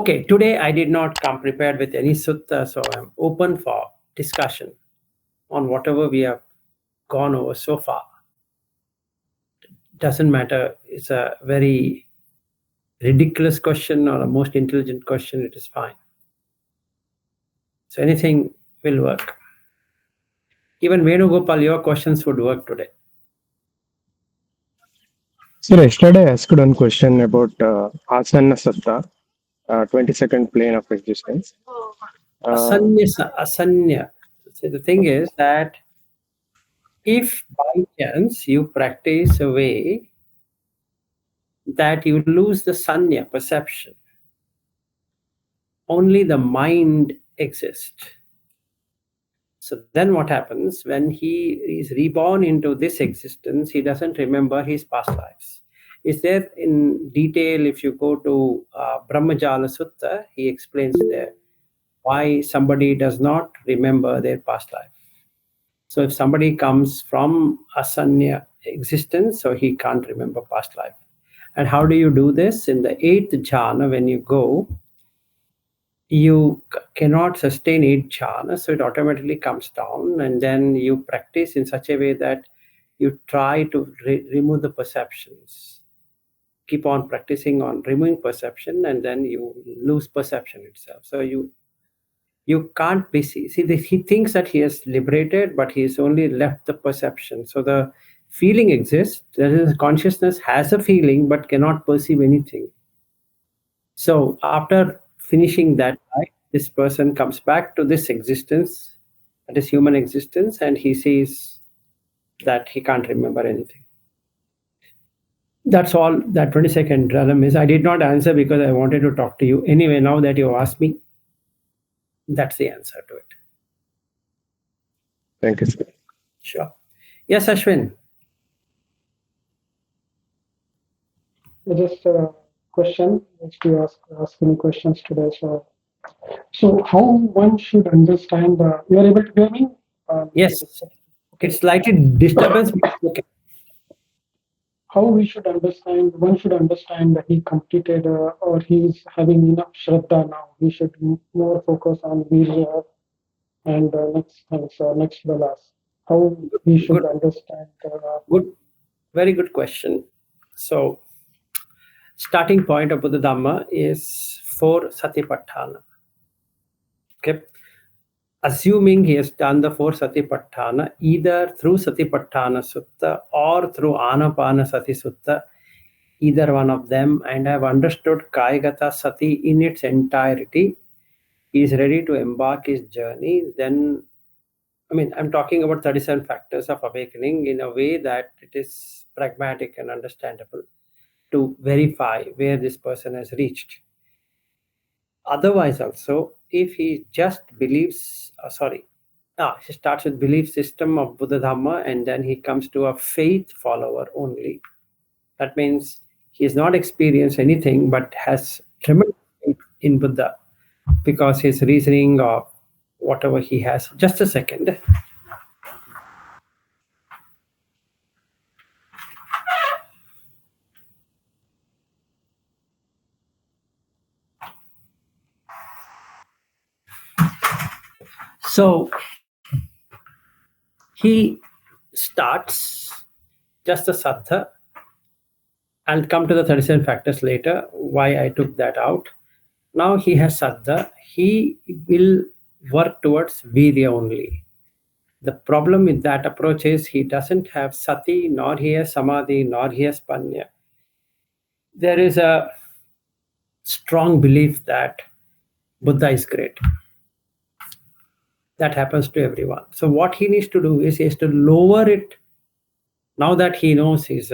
Okay, today I did not come prepared with any sutta, so I'm open for discussion on whatever we have gone over so far. Doesn't matter, it's a very ridiculous question or a most intelligent question, it is fine. So anything will work. Even Venugopal, your questions would work today. Sir, yesterday I asked one question about asana satta, 22nd plane of existence. Asanya. So the thing is that if by chance you practice a way that you lose the sanya perception, only the mind exists. So then what happens when he is reborn into this existence, he doesn't remember his past lives. Is there in detail, if you go to Brahmajala Sutta, he explains there why somebody does not remember their past life. So if somebody comes from asanya existence, so he can't remember past life. And how do you do this? In the 8th jhana, when you go, you cannot sustain 8 jhanas, so it automatically comes down, and then you practice in such a way that you try to remove the perceptions. Keep on practicing on removing perception, and then you lose perception itself. So you can't be see he thinks that he has liberated, but he's only left the perception. So the feeling exists, that is, consciousness has a feeling but cannot perceive anything. So after finishing that life, this person comes back to this existence, that is human existence, and he sees that he can't remember anything. That's all that 22nd Ralam is. I did not answer because I wanted to talk to you. Anyway, now that you asked me, that's the answer to it. Thank you, sir. Sure. Yes, Ashwin. Just a question. To ask any questions today. So how one should understand the? You are able to hear me? Yes. It's slightly disturbance. Okay. How we should understand? One should understand that he completed or he is having enough shraddha now. He should more focus on virya and next things or next balas. How we should understand? Good, very good question. So, starting point of Buddha Dhamma is 4 Satipatthana. Okay, assuming he has done the 4 Satipatthana either through Satipatthana Sutta or through Anapana Sati Sutta, either one of them, and have understood Kayagata Sati in its entirety, he is ready to embark his journey. Then, I mean, I'm talking about 37 factors of awakening in a way that it is pragmatic and understandable to verify where this person has reached. Otherwise, also, if he just believes, he starts with belief system of Buddha Dhamma and then he comes to a faith follower only. That means he has not experienced anything but has tremendous faith in Buddha because his reasoning or whatever he has. Just a second. So he starts just the sattha. I'll come to the 37 factors later, why I took that out. Now he has sattha. He will work towards virya only. The problem with that approach is he doesn't have sati, nor he has samadhi, nor he has panya. There is a strong belief that Buddha is great. That happens to everyone. So what he needs to do is he has to lower it. Now that he knows he's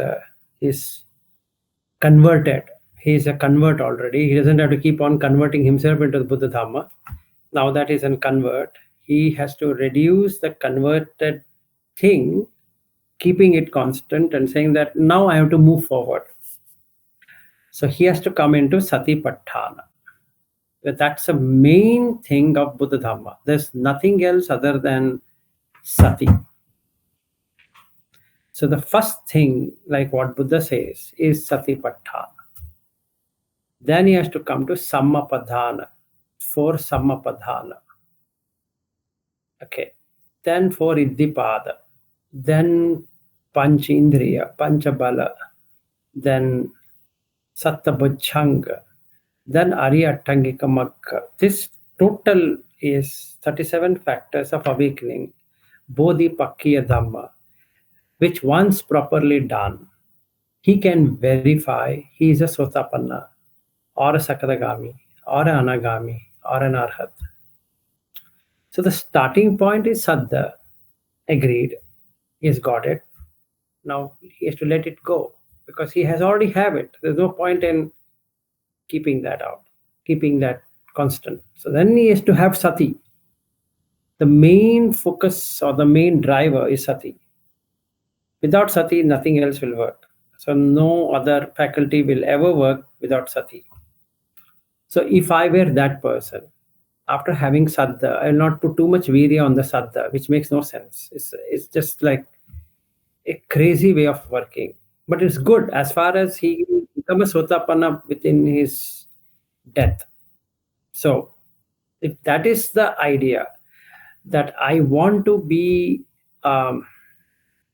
converted, he is a convert already. He doesn't have to keep on converting himself into the Buddha Dhamma. Now that he's a convert, he has to reduce the converted thing, keeping it constant and saying that now I have to move forward. So he has to come into Satipatthana. That's the main thing of Buddha Dhamma. There's nothing else other than sati. So the first thing, like what Buddha says, is Satipatthana. Then he has to come to Sammapadhana, 4 Sammapadhana. Okay. Then 4 Iddhipada. Then Panchindriya, Panchabala. Then Sattabhujjhanga. Then Ariyatangika Magga. This total is 37 factors of awakening, Bodhipakkhya Dhamma, which once properly done, he can verify he is a Sotapanna, or a Sakadagami, or an Anagami, or an Arhat. So the starting point is Saddha, agreed, he has got it. Now he has to let it go because he has already have it. There's no point in keeping that out, keeping that constant. So then he has to have Sati. The main focus or the main driver is Sati. Without Sati, nothing else will work. So no other faculty will ever work without Sati. So if I were that person, after having Saddha, I will not put too much virya on the Saddha, which makes no sense. It's just like a crazy way of working. But it's good as far as he will become a Sotapanna within his death. So if that is the idea, that I want to be a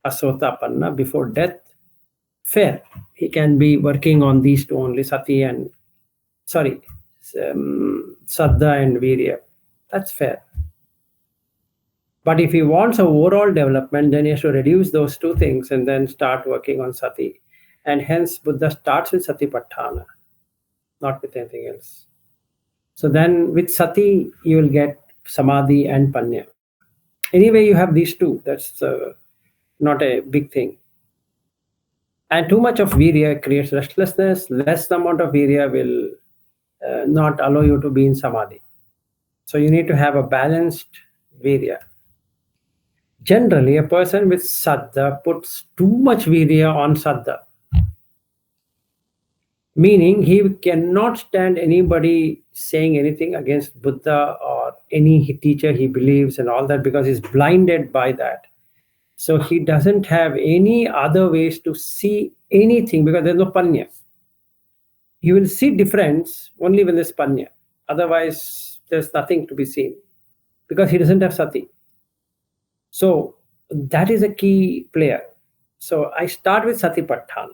Sotapanna before death, fair. He can be working on these two only, Sati and, Saddha and Virya. That's fair. But if he wants a overall development, then he has to reduce those two things and then start working on Sati. And hence Buddha starts with Satipatthana, not with anything else. So then with Sati, you will get Samadhi and Panya. Anyway, you have these two. That's not a big thing. And too much of Virya creates restlessness. Less amount of Virya will not allow you to be in Samadhi. So you need to have a balanced Virya. Generally, a person with Saddha puts too much Virya on Saddha. Meaning, he cannot stand anybody saying anything against Buddha or any teacher he believes and all that, because he's blinded by that. So he doesn't have any other ways to see anything because there's no Panya. You will see difference only when there's Panya. Otherwise, there's nothing to be seen because he doesn't have Sati. So that is a key player. So I start with Satipatthana.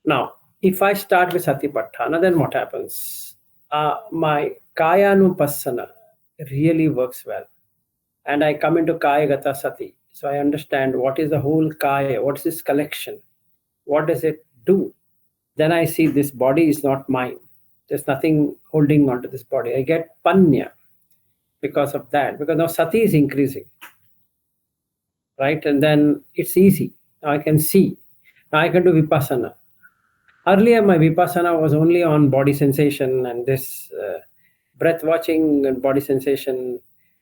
Now, if I start with Satipatthana, then what happens? My Kayanupassana really works well. And I come into Kayagata Sati. So I understand what is the whole Kaya, what is this collection, what does it do? Then I see this body is not mine. There's nothing holding on to this body. I get Panya because of that, because now Sati is increasing. Right? And then it's easy. Now I can see. Now I can do Vipassana. Earlier, my Vipassana was only on body sensation and this breath watching and body sensation.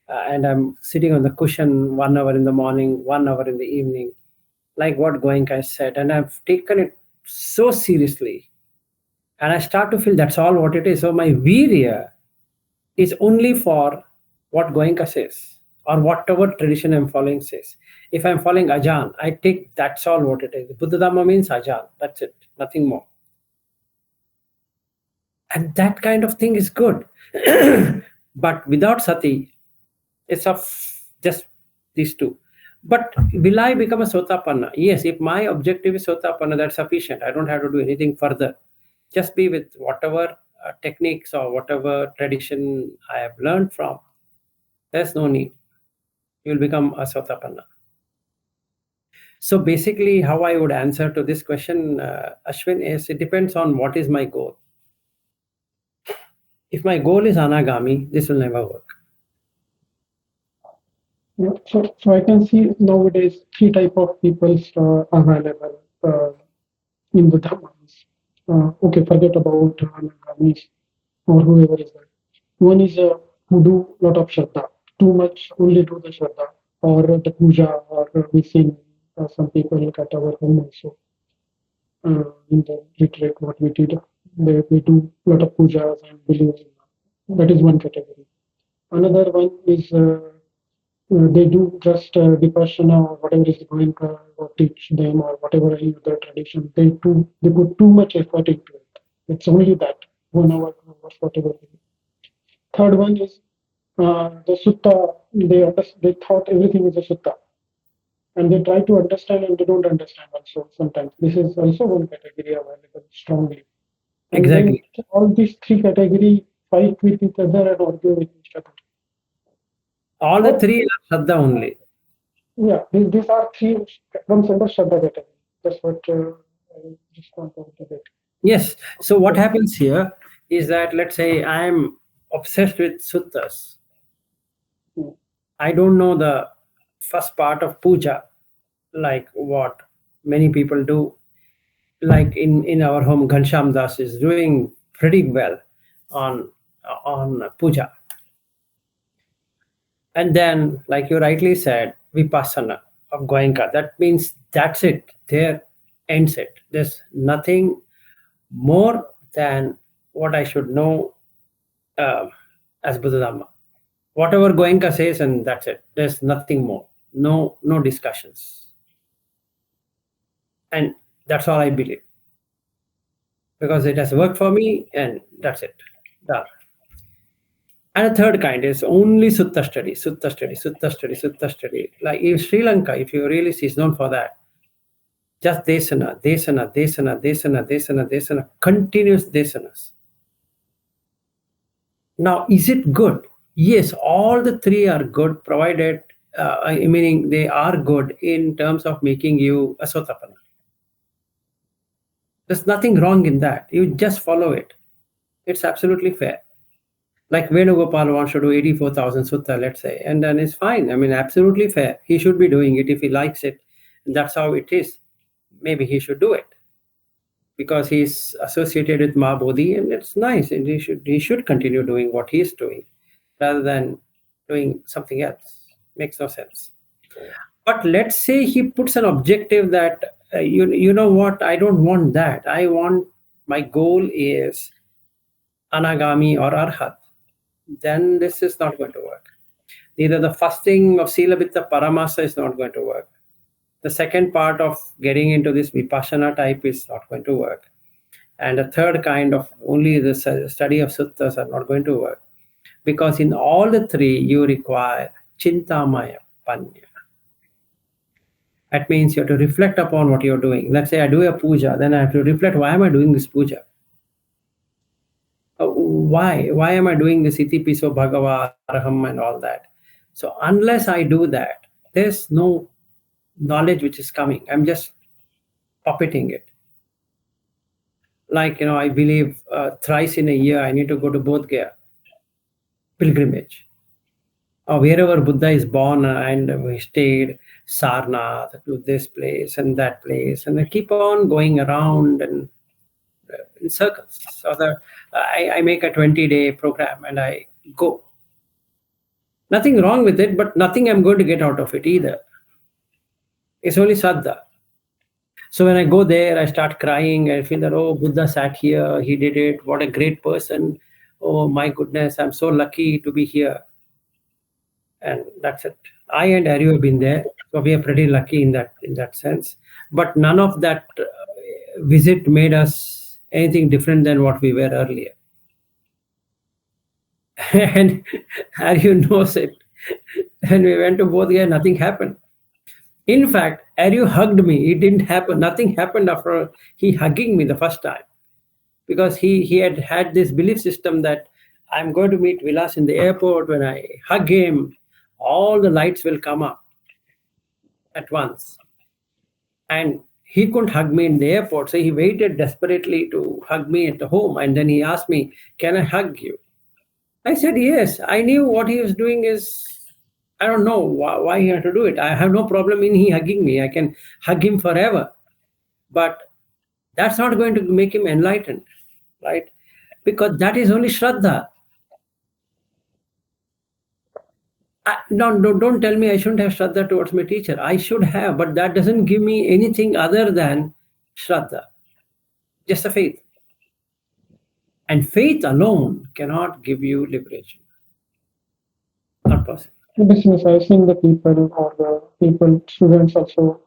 And I'm sitting on the cushion 1 hour in the morning, 1 hour in the evening, like what Goenka said. And I've taken it so seriously. And I start to feel that's all what it is. So my Virya is only for what Goenka says or whatever tradition I'm following says. If I'm following Ajahn, I take that's all what it is. Buddha Dhamma means Ajahn. That's it. Nothing more. And that kind of thing is good. But without Sati, it's of just these two. But will I become a Sotapanna? Yes, if my objective is Sotapanna, that's sufficient. I don't have to do anything further. Just be with whatever techniques or whatever tradition I have learned from. There's no need. You'll become a Sotapanna. So basically, how I would answer to this question, Ashwin, is it depends on what is my goal. If my goal is Anagami, this will never work. Yeah, so I can see nowadays 3 type of people available in the Dhammas. Okay, forget about Anagamis or whoever is that. One is who do lot of Shraddha, too much only do the Shraddha or the puja or we sing some people at our home also. In the retreat, what we did, we do lot of pujas and believe in that. That is one category. Another one is they do just Vipassana or whatever is going or teach them or whatever any other tradition. They put too much effort into it. It's only that 1 hour, 2 hours, whatever. Third one is the sutta. They thought everything is a sutta, and they try to understand and they don't understand. Also, sometimes this is also one category available strongly. And Exactly. then all these three category fight with each other and argue with each other. All the three are Shraddha only. Yeah, these are three ones under Shraddha category. That's what I just want to get. Yes. So what happens here is that, let's say I am obsessed with suttas. Hmm. I don't know the first part of puja, like what many people do. Like in our home, Ghansham Das is doing pretty well on puja. And then, like you rightly said, vipassana of Goenka. That means that's it. There ends it. There's nothing more than what I should know uh, as Buddha Dhamma. Whatever Goenka says, and that's it. There's nothing more. No discussions. And that's all I believe. Because it has worked for me, and that's it. Done. And a third kind is only sutta study, sutta study, sutta study, sutta study. Like in Sri Lanka, if you really see, is known for that. Just desana, desana, desana, desana, desana, desana, continuous desanas. Now, is it good? Yes, all the three are good, provided, meaning they are good in terms of making you a sotapanna. There's nothing wrong in that. You just follow it. It's absolutely fair. Like Venugopal wants to do 84,000 sutta, let's say, and then it's fine. I mean, absolutely fair. He should be doing it if he likes it. And that's how it is. Maybe he should do it because he's associated with Mahabodhi, and it's nice. And he should continue doing what he's doing rather than doing something else. Makes no sense. But let's say he puts an objective that you know what, I don't want that. I want, my goal is anagami or arhat. Then this is not going to work. Neither the fasting of Silabitta Paramasa is not going to work. The second part of getting into this Vipassana type is not going to work. And the third kind of only the study of suttas are not going to work. Because in all the three, you require Chintamaya Panya. That means you have to reflect upon what you're doing. Let's say I do a puja, then I have to reflect, why am I doing this puja? Why am I doing this iti piso bhagava arham and all that? So unless I do that, there's no knowledge which is coming. I'm just puppeting it. Like, I believe thrice in a year I need to go to Bodh Gaya pilgrimage, or wherever Buddha is born, and we stayed Sarnath to this place and that place, and I keep on going around and in circles. So I make a 20-day program and I go. Nothing wrong with it, but nothing I'm going to get out of it either. It's only Saddha. So when I go there, I start crying. I feel that, oh, Buddha sat here, he did it. What a great person. Oh my goodness, I'm so lucky to be here. And that's it. I and Aryu have been there. So we are pretty lucky in that sense. But none of that visit made us anything different than what we were earlier. And Aryu knows it. When we went to Bodh Gaya, nothing happened. In fact, Aryu hugged me. It didn't happen. Nothing happened after he hugging me the first time. Because he had this belief system that I'm going to meet Vilas in the airport. When I hug him, all the lights will come up at once. And he couldn't hug me in the airport. So he waited desperately to hug me at the home. And then he asked me, can I hug you? I said, yes. I knew what he was doing is, I don't know why he had to do it. I have no problem in he hugging me. I can hug him forever. But that's not going to make him enlightened, right? Because that is only Shraddha. Don't tell me I shouldn't have Shraddha towards my teacher. I should have, but that doesn't give me anything other than Shraddha. Just a faith. And faith alone cannot give you liberation. Not possible. This is, I've seen the people or the people, students also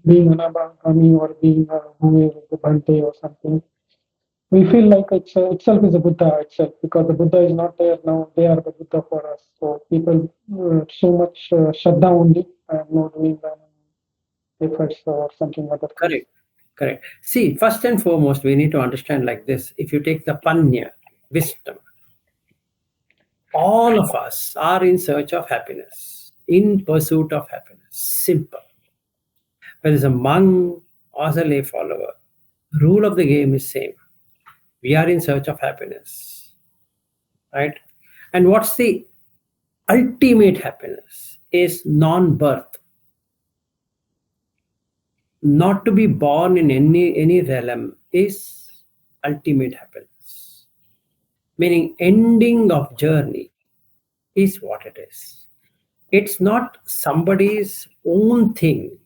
being an Abhangami or being whoever the Bhante or something. we feel like it's itself is a Buddha itself, because the Buddha is not there now. They are the Buddha for us. So people so much Shraddha only and not doing efforts or something other things. Correct. Correct. See, first and foremost, we need to understand like this. If you take the panya, wisdom, all of us are in search of happiness, in pursuit of happiness. Simple. Whether it's a monk or as a lay follower, rule of the game is same. We are in search of happiness, right? And what's the ultimate happiness is non-birth. Not to be born in any realm is ultimate happiness. Meaning ending of journey is what it is. It's not somebody's own thing.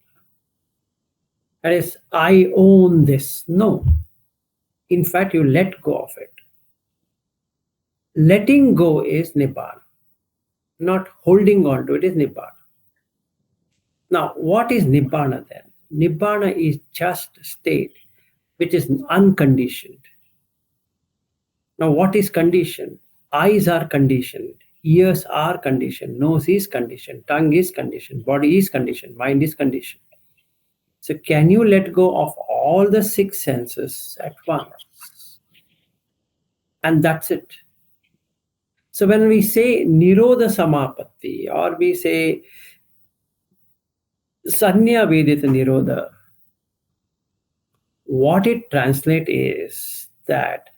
That is, I own this. No. In fact, you let go of it. Letting go is Nibbana. Not holding on to it is Nibbana. Now, what is Nibbana then? Nibbana is just state which is unconditioned. Now, what is conditioned? Eyes are conditioned, ears are conditioned, nose is conditioned, tongue is conditioned, body is conditioned, mind is conditioned. So, can you let go of all the six senses at once? And that's it. So, when we say Nirodha Samapatti or we say Sanya Vedita Nirodha, what it translates is that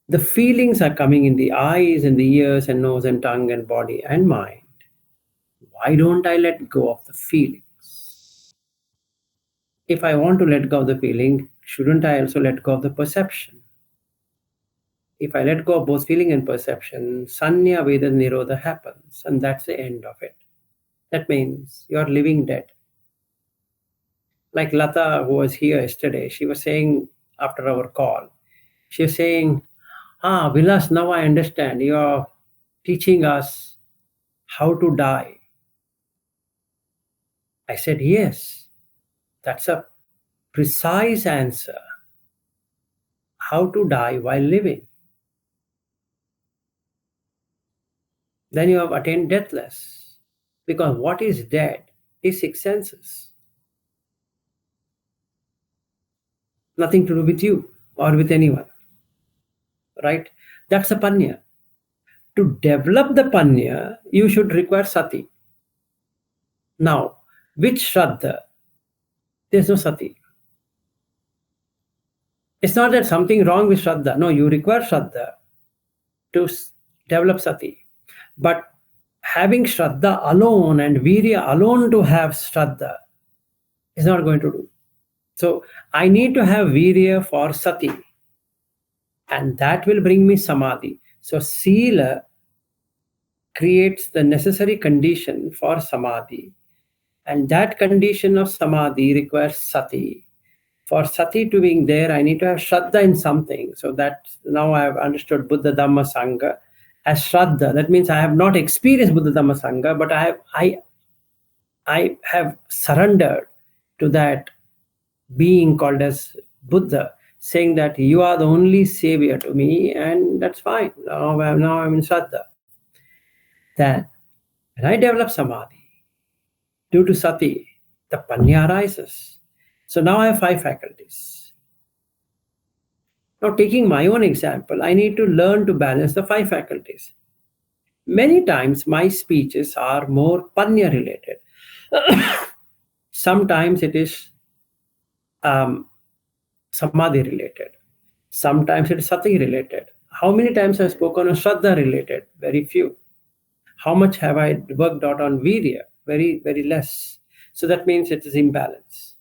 the feelings are coming in the eyes and the ears and nose and tongue and body and mind. Why don't I let go of the feelings? If I want to let go of the feeling, shouldn't I also let go of the perception? If I let go of both feeling and perception, Sanya Veda Nirodha happens, and that's the end of it. That means you are living dead. Like Lata, who was here yesterday, she was saying after our call, she was saying, Vilas, now I understand. You are teaching us how to die. I said, yes, that's a precise answer. How to die while living. Then you have attained deathless. Because what is dead is six senses. Nothing to do with you or with anyone. Right? That's a panya. To develop the panya, you should require sati. Now, which shraddha? There's no sati. It's not that something wrong with shraddha. No, you require shraddha to develop sati. But having shraddha alone and virya alone to have shraddha is not going to do. So I need to have virya for sati. And that will bring me samadhi. So sila creates the necessary condition for samadhi. And that condition of samadhi requires sati. For sati to being there, I need to have shraddha in something. So that now I have understood Buddha Dhamma Sangha as shraddha. That means I have not experienced Buddha Dhamma Sangha, but I have surrendered to that being called as Buddha, saying that you are the only savior to me, and that's fine. Now I'm in shraddha. Then when I develop samadhi, due to sati, the panya arises. So now I have five faculties. Now, taking my own example, I need to learn to balance the five faculties. Many times my speeches are more panya related. Sometimes it is samadhi related. Sometimes it is sati related. How many times have I spoken on shraddha related? Very few. How much have I worked out on virya? Very, very less. So that means it is imbalance.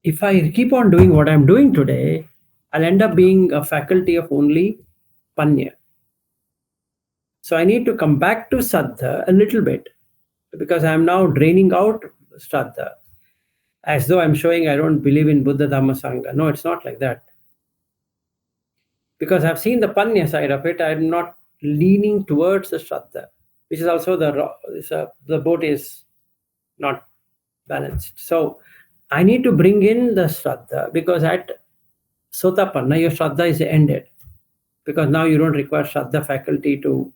If I keep on doing what I'm doing today, I'll end up being a faculty of only panya. So I need to come back to saddha a little bit, because I'm now draining out shraddha, as though I'm showing I don't believe in Buddha Dhamma Sangha. No, it's not like that. Because I've seen the panya side of it, I'm not leaning towards the shraddha, which is also the boat is not balanced. So I need to bring in the shraddha, because at Sotapanna, your Shraddha is ended. Because now you don't require Shraddha faculty to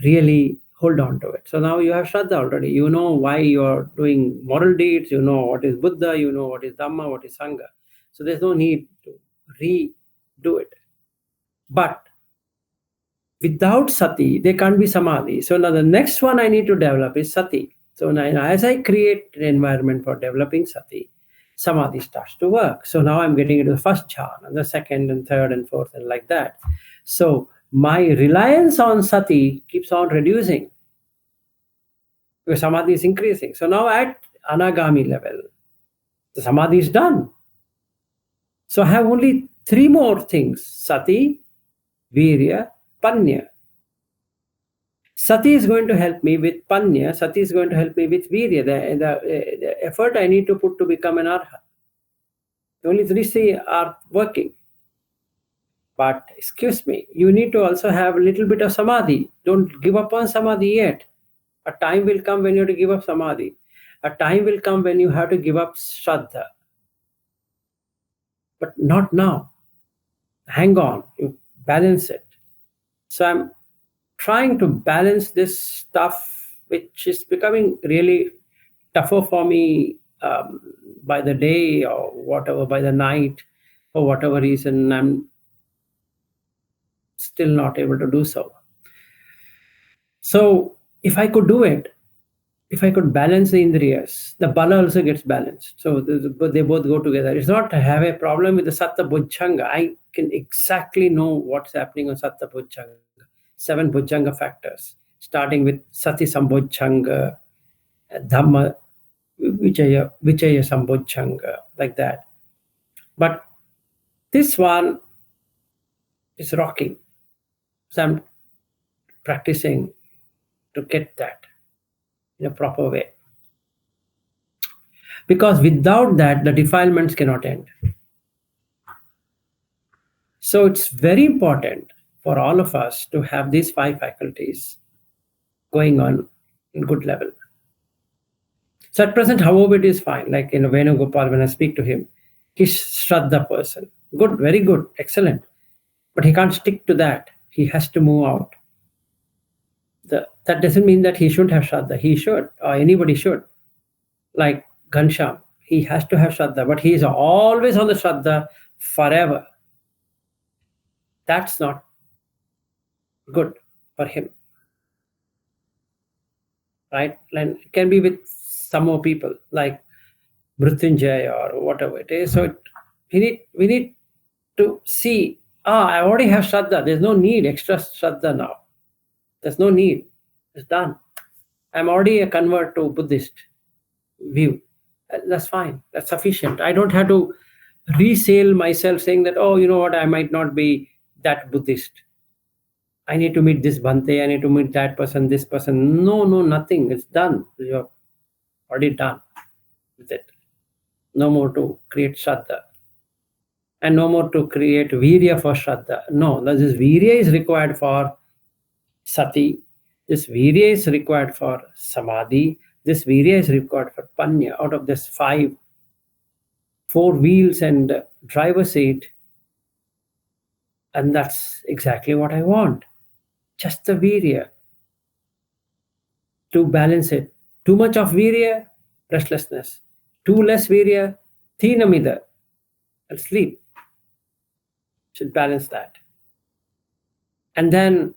really hold on to it. So now you have Shraddha already. You know why you're doing moral deeds, you know what is Buddha, you know what is Dhamma, what is Sangha. So there's no need to redo it. But without Sati, there can't be Samadhi. So now the next one I need to develop is Sati. So now as I create an environment for developing Sati, Samadhi starts to work. So now I'm getting into the first jhana, and the second and third and fourth and like that. So my reliance on Sati keeps on reducing because Samadhi is increasing. So now at Anagami level, the Samadhi is done. So I have only three more things: Sati, Virya, Panya. Sati is going to help me with Panya, Sati is going to help me with Virya, the effort I need to put to become an Arhat. Only three are working. But excuse me, you need to also have a little bit of Samadhi. Don't give up on Samadhi yet. A time will come when you have to give up Samadhi. A time will come when you have to give up Shraddha. But not now. Hang on, you balance it. So I'm trying to balance this stuff, which is becoming really tougher for me by the day or whatever, by the night, for whatever reason, I'm still not able to do so. So if I could do it, if I could balance the indriyas, the bala also gets balanced. So they both go together. It's not to have a problem with the satta bhujjanga. I can exactly know what's happening on satta bhujjanga. 7 bhujjanga factors, starting with sati sambhujjanga, dhamma vichaya sambhujjanga, like that. But this one is rocking. So I'm practicing to get that in a proper way. Because without that, the defilements cannot end. So it's very important for all of us to have these 5 faculties going on in good level. So at present, however, it is fine. Like in Venugopal, when I speak to him, he's Shraddha person. Good, very good, excellent. But he can't stick to that. He has to move out. That doesn't mean that he shouldn't have Shraddha. He should, or anybody should. Like Ghansham, he has to have Shraddha, but he is always on the Shraddha forever. That's not good for him. Right? And it can be with some more people, like Mrityunjay or whatever it is. So we need to see, I already have Shraddha. There's no need extra Shraddha now. There's no need. It's done. I'm already a convert to Buddhist view. That's fine. That's sufficient. I don't have to resale myself saying that, oh, you know what, I might not be that Buddhist. I need to meet this Bhante, I need to meet that person, this person. No, nothing. It's done. You're already done with it. No more to create Shraddha. And no more to create Virya for Shraddha. No, this Virya is required for Sati. This Virya is required for Samadhi. This Virya is required for Panya. Out of this 4 wheels and driver seat. And that's exactly what I want. Just the Virya. To balance it. Too much of Virya, restlessness. Too less Virya, Thinamida. And sleep. Should balance that. And then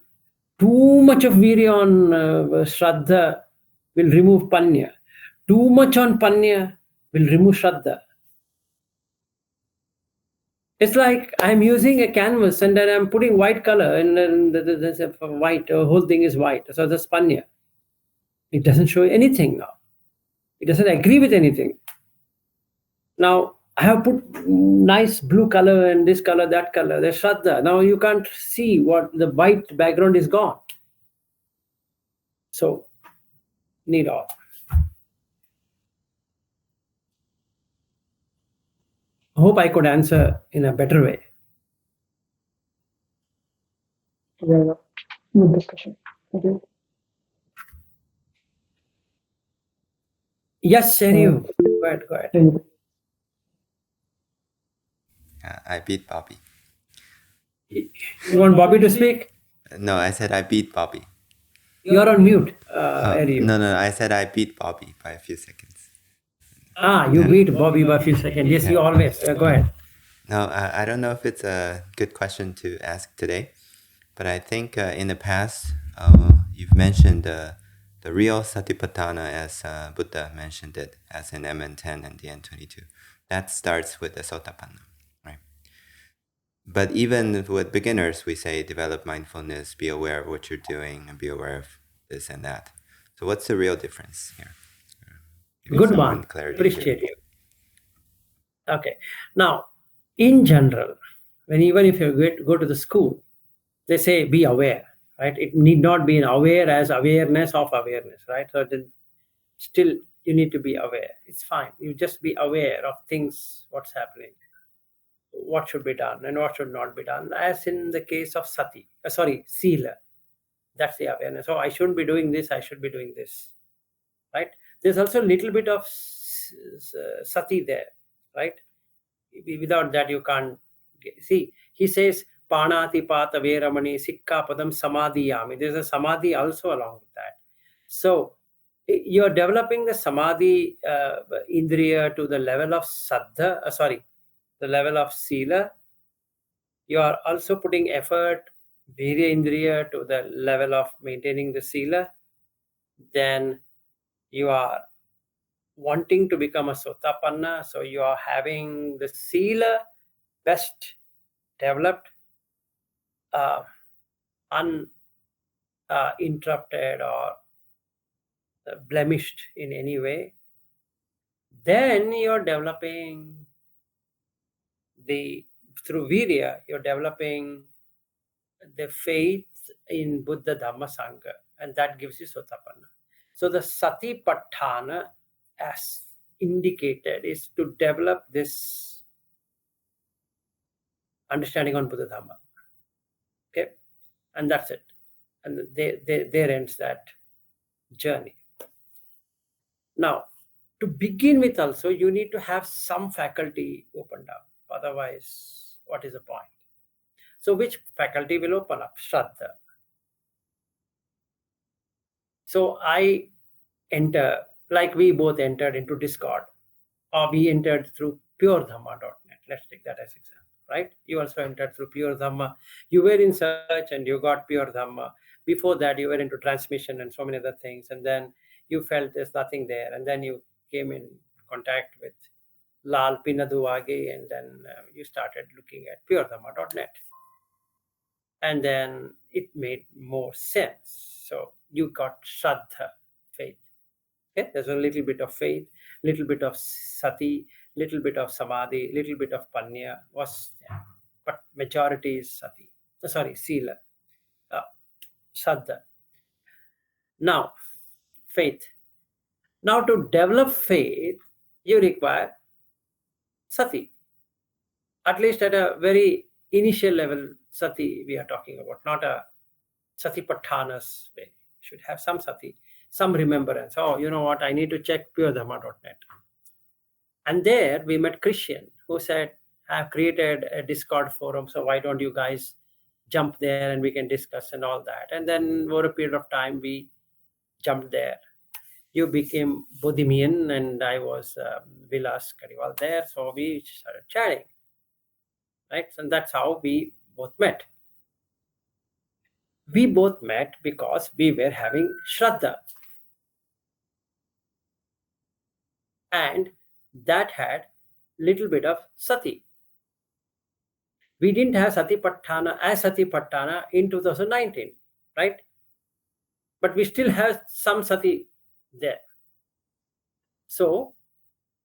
too much of Virya on Shraddha will remove Panya. Too much on Panya will remove Shraddha. It's like I'm using a canvas and then I'm putting white color and then there's a white, the whole thing is white. So that's Panya. It doesn't show anything now. It doesn't agree with anything. Now, I have put nice blue color and this color, that color, there's Shraddha. Now you can't see what the white background is gone. So, need all. I hope I could answer in a better way. Yeah. Good discussion. Thank you. Yes, Sherry. Go ahead. Thank you. I beat Bobby. You want Bobby to speak? No, I said I beat Bobby. You're on mute, Oh, Ariu. no, I said I beat Bobby by a few seconds. You beat Bobby by a few seconds. Yes, you always. Go ahead. No, I don't know if it's a good question to ask today, but I think in the past you've mentioned the real Satipatthana as Buddha mentioned it as in MN10 and DN22. That starts with the Sotapanna, right? But even with beginners, we say develop mindfulness, be aware of what you're doing, and be aware of this and that. So what's the real difference here? Give Good someone one. clarity Appreciate here. you. Okay. Now, in general, even if you go to the school, they say be aware, right? It need not be an aware as awareness of awareness, right? So then still you need to be aware. It's fine. You just be aware of things, what's happening, what should be done and what should not be done. As in the case of sila. That's the awareness. Oh, I shouldn't be doing this, I should be doing this, right? There's also a little bit of sati there, right? Without that you can't see. He says panati pata veramani sikka padam samadhiyami. There's a samadhi also along with that. So you're developing the samadhi indriya to the level of saddha, the level of sila. You are also putting effort, virya indriya, to the level of maintaining the sila. Then you are wanting to become a sotapanna, so you are having the sila best developed, uninterrupted or blemished in any way. Then you're developing through virya, you're developing the faith in Buddha, Dhamma, Sangha, and that gives you sotapanna. So the satipatthana, as indicated, is to develop this understanding on Buddha Dhamma. Okay, and that's it. And there ends that journey. Now, to begin with, also you need to have some faculty opened up. Otherwise, what is the point? So, which faculty will open up? Shraddha. So I enter, like we both entered into Discord, or we entered through puredhamma.net. Let's take that as example, right? You also entered through Pure Dhamma. You were in search and you got Pure Dhamma. Before that, you were into transmission and so many other things. And then you felt there's nothing there. And then you came in contact with Lal Pinaduwage, and then you started looking at puredhamma.net. And then it made more sense. So you got Shraddha, faith. Okay? There's a little bit of faith, little bit of sati, little bit of samadhi, little bit of panya, but majority is sati. Sila, Shraddha. Now, faith. Now, to develop faith, you require sati. At least at a very initial level, sati we are talking about, not a satipatthana's way. Should have some sati, some remembrance. Oh, you know what? I need to check puredhamma.net. And there we met Christian, who said, I've created a Discord forum, so why don't you guys jump there and we can discuss and all that. And then over a period of time, we jumped there. You became Bodhimian and I was Vilas Kariwal there. So we started chatting, right? And that's how we both met. We both met because we were having Shraddha. And that had little bit of sati. We didn't have satipatthana in 2019, right? But we still have some sati there. So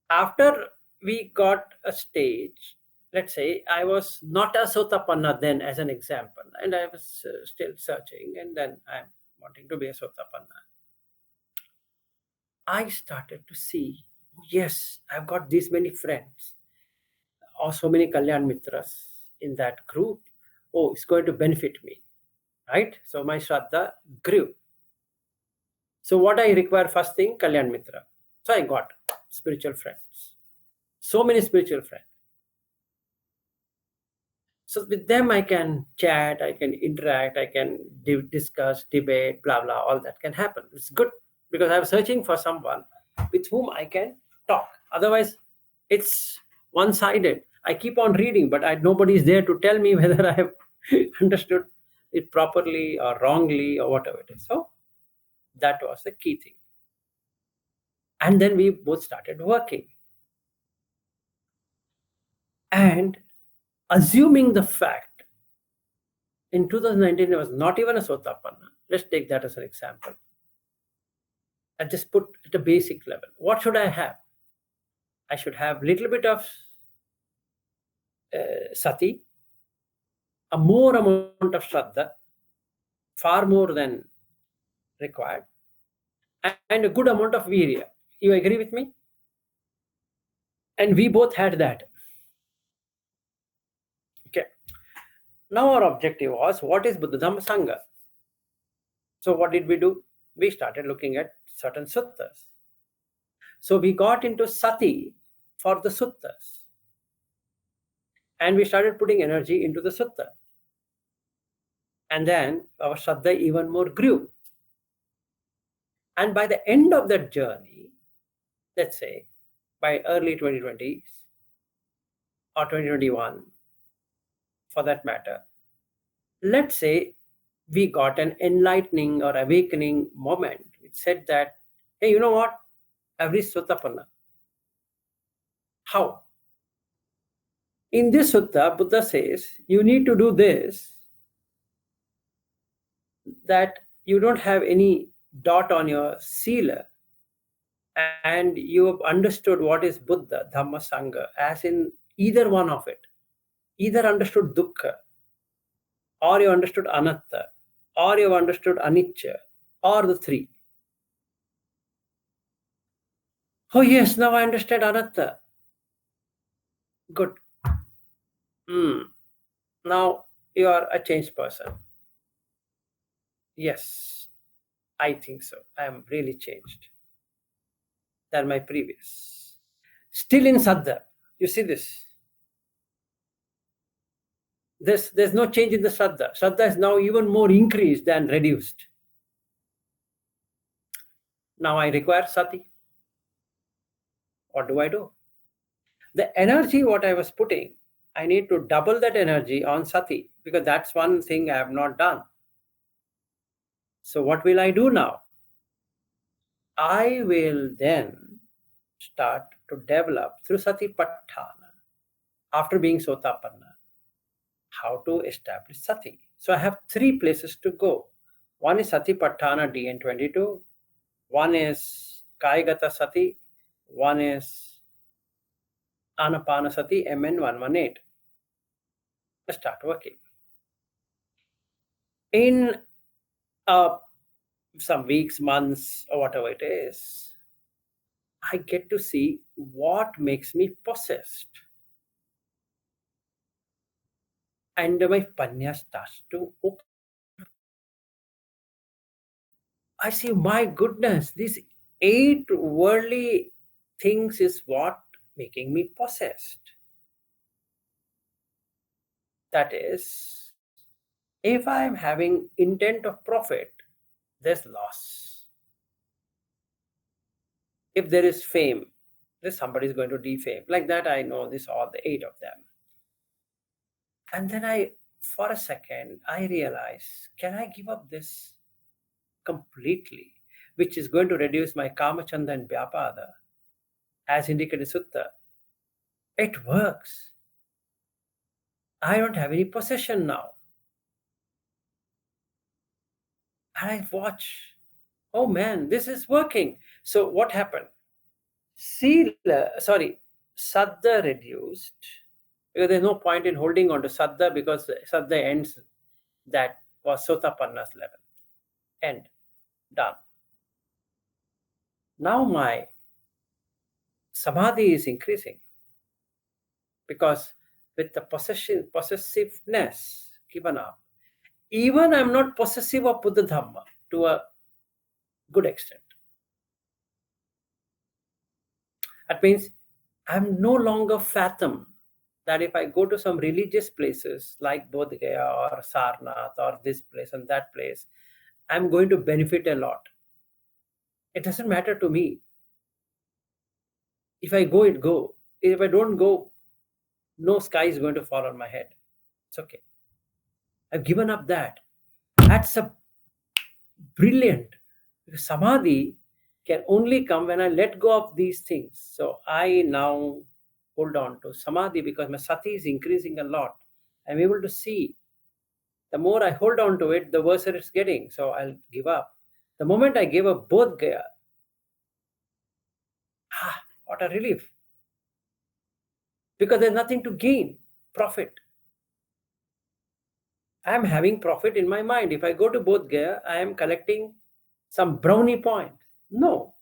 after we got a stage, let's say I was not a sotapanna then, as an example, and I was still searching, and then I'm wanting to be a sotapanna. I started to see, yes, I've got these many friends, or so many Kalyan Mitras in that group. Oh, it's going to benefit me, right? So my Shraddha grew. So what I require first thing, Kalyan Mitra. So I got spiritual friends. So many spiritual friends. So with them I can chat, I can interact, I can discuss, debate, blah, blah, all that can happen. It's good because I'm searching for someone with whom I can talk. Otherwise, it's one-sided. I keep on reading, but nobody is there to tell me whether I have understood it properly or wrongly or whatever it is. So that was the key thing. And then we both started working. And assuming the fact, in 2019, there was not even a Sotapanna. Let's take that as an example. I just put at a basic level. What should I have? I should have a little bit of sati, a more amount of shraddha, far more than required, and a good amount of virya. You agree with me? And we both had that. Okay. Now our objective was, what is Buddha Dhamma Sangha? So what did we do? We started looking at certain suttas. So we got into sati for the suttas. And we started putting energy into the sutta. And then our shraddha even more grew. And by the end of that journey, let's say by early 2020s or 2021, for that matter, let's say we got an enlightening or awakening moment which said that, hey, you know what? I've reached Sotapanna. How? In this sutta, Buddha says, you need to do this, that you don't have any dot on your sila, and you have understood what is Buddha, Dhamma, Sangha, as in either one of it. Either understood dukkha, or you understood anatta, or you understood anicca, or the three. Oh yes, now I understand anatta. Good. Now you are a changed person. Yes, I think so. I am really changed than my previous. Still in saddha. You see this? There's no change in the saddha. Saddha is now even more increased than reduced. Now I require sati. What do I do? The energy what I was putting, I need to double that energy on sati, because that's one thing I have not done. So what will I do now? I will then start to develop through satipatthana, after being sotapanna, how to establish sati. So I have three places to go. One is satipatthana DN22, one is kayagata sati, one is anapanasati MN118. Let's start working. In some weeks, months, or whatever it is, I get to see what makes me possessed. And my panya starts to open. I see, my goodness, these 8 worldly things is what making me possessed. That is, if I am having intent of profit, there's loss. If there is fame, there's somebody is going to defame. Like that, I know this, all the 8 of them. And then for a second, I realize, can I give up this completely, which is going to reduce my kamachanda and vyapada, as indicated sutta? It works. I don't have any possession now. And I watch, oh man, this is working. So what happened? Saddha reduced, because there's no point in holding on to saddha, because saddha ends, that was sotapanna's level. End. Done. Now my samadhi is increasing, because with the possessiveness given up, even I'm not possessive of Buddha Dhamma to a good extent. That means I'm no longer fathom that if I go to some religious places like Bodh Gaya or Sarnath or this place and that place, I'm going to benefit a lot. It doesn't matter to me. If I go, it go. If I don't go, no sky is going to fall on my head. It's okay. I've given up that. That's a brilliant. Because samadhi can only come when I let go of these things. So I now hold on to samadhi because my sati is increasing a lot. I'm able to see. The more I hold on to it, the worse it's getting. So I'll give up. The moment I gave up Bodh Gaya, what a relief. Because there's nothing to gain, profit. I am having profit in my mind. If I go to Bodh Gaya, I am collecting some brownie point. No.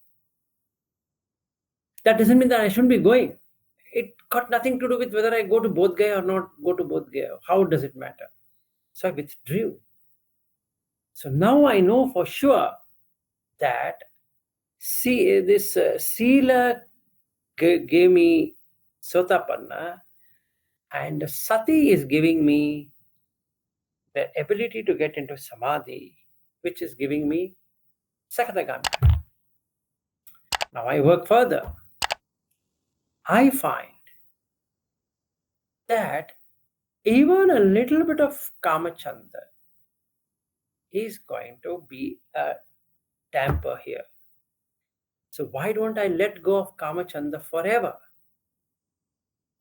That doesn't mean that I shouldn't be going. It got nothing to do with whether I go to Bodh Gaya or not go to Bodh Gaya. How does it matter? So I withdrew. So now I know for sure that this Sila gave me Sotapanna, and Sati is giving me the ability to get into Samadhi, which is giving me Sakadagami. Now I work further. I find that even a little bit of Kamachanda is going to be a damper here. So why don't I let go of Kamachanda forever?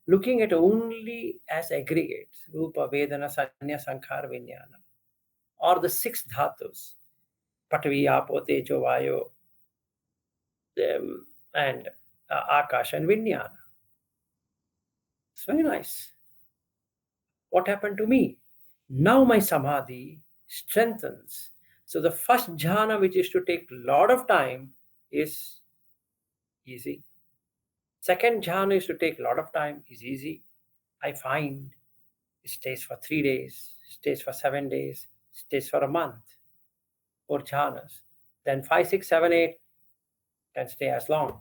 Looking at only as aggregates, Rupa, Vedana, Sanya, Sankhara, Vijnana, or the 6 dhatus, Patavi, Apo, Tejo, Vayo, and Akash and Vijnana. It's very nice. What happened to me? Now my samadhi strengthens. So the first jhana, which is to take a lot of time, is easy. Second jhana is to take a lot of time, is easy. I find it stays for 3 days, stays for 7 days, stays for a month, 4 jhanas. Then 5, 6, 7, 8 can stay as long.